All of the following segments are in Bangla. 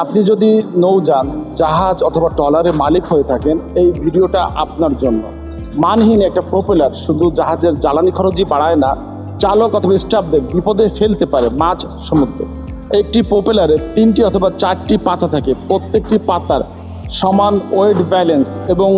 আপনি যদি নৌযান, জাহাজ অথবা ট্রলারের মালিক হয়ে থাকেন, এই ভিডিওটা আপনার জন্য। মানহীন একটা প্রপেলার শুধু জাহাজের জ্বালানি খরচই বাড়ায় না, চালক অথবা স্টাফদের বিপদে ফেলতে পারে মাঝ সমুদ্রে। একটি প্রপেলারে 3টি অথবা 4টি পাতা থাকে। প্রত্যেকটি পাতার সমান ওয়েট ব্যালেন্স এবং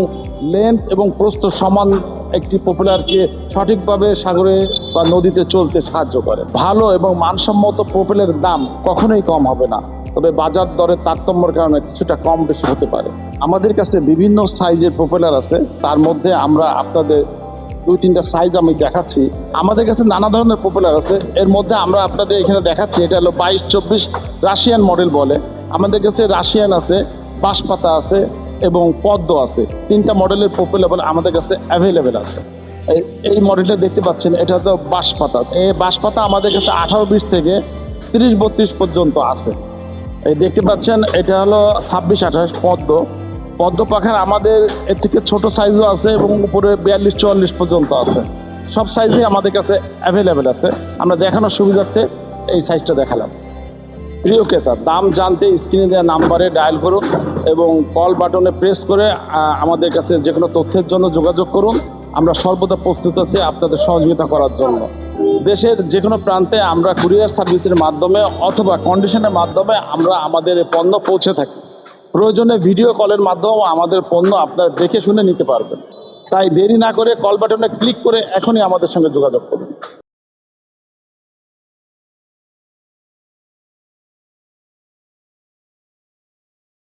লেন্থ এবং প্রস্থ সমান একটি প্রপেলারকে সঠিকভাবে সাগরে বা নদীতে চলতে সাহায্য করে। ভালো এবং মানসম্মত প্রপেলারের দাম কখনোই কম হবে না, তবে বাজার দরের তারতম্যের কারণে কিছুটা কম বেশি হতে পারে। আমাদের কাছে বিভিন্ন সাইজের প্রপেলার আছে, তার মধ্যে আমরা আপনাদের 2-3টা সাইজ আমি দেখাচ্ছি। আমাদের কাছে নানা ধরনের প্রপেলার আছে, এর মধ্যে আমরা আপনাদের এখানে দেখাচ্ছি। এটা হলো 22-24 রাশিয়ান মডেল বলে। আমাদের কাছে রাশিয়ান আছে, বাঁশপাতা আছে এবং পদ্ম আছে। 3টা মডেলের প্রপেলার আমাদের কাছে অ্যাভেলেবেল আছে। এই মডেলটা দেখতে পাচ্ছেন, এটা তো বাঁশপাতা। এই বাঁশপাতা আমাদের কাছে 18-20 থেকে 30-32 পর্যন্ত আছে। এই দেখতে পাচ্ছেন, এটা হলো 26-28 পদ্ম পাখার। আমাদের এর থেকে ছোট সাইজও আছে এবং উপরে 42-44 পর্যন্ত আছে। সব সাইজে আমাদের কাছে অ্যাভেলেবেল আছে। আমরা দেখানোর সুবিধার্থে এই সাইজটা দেখালাম। প্রিয় ক্রেতা, দাম জানতে স্ক্রিনে দেওয়া নাম্বারে ডায়াল করুন এবং কল বাটনে প্রেস করে আমাদের কাছে যে কোনো তথ্যের জন্য যোগাযোগ করুন। আমরা সর্বদা প্রস্তুত আছি আপনাদের সহযোগিতা করার জন্য। দেশের যে কোনো প্রান্তে আমরা কুরিয়ার সার্ভিসের মাধ্যমে অথবা কন্ডিশনের মাধ্যমে আমরা আমাদের পণ্য পৌঁছে থাকি। প্রয়োজনে ভিডিও কলের মাধ্যমেও আমাদের পণ্য আপনারা দেখে শুনে নিতে পারবেন। তাই দেরি না করে কল বাটনে ক্লিক করে এখনই আমাদের সঙ্গে যোগাযোগ করুন।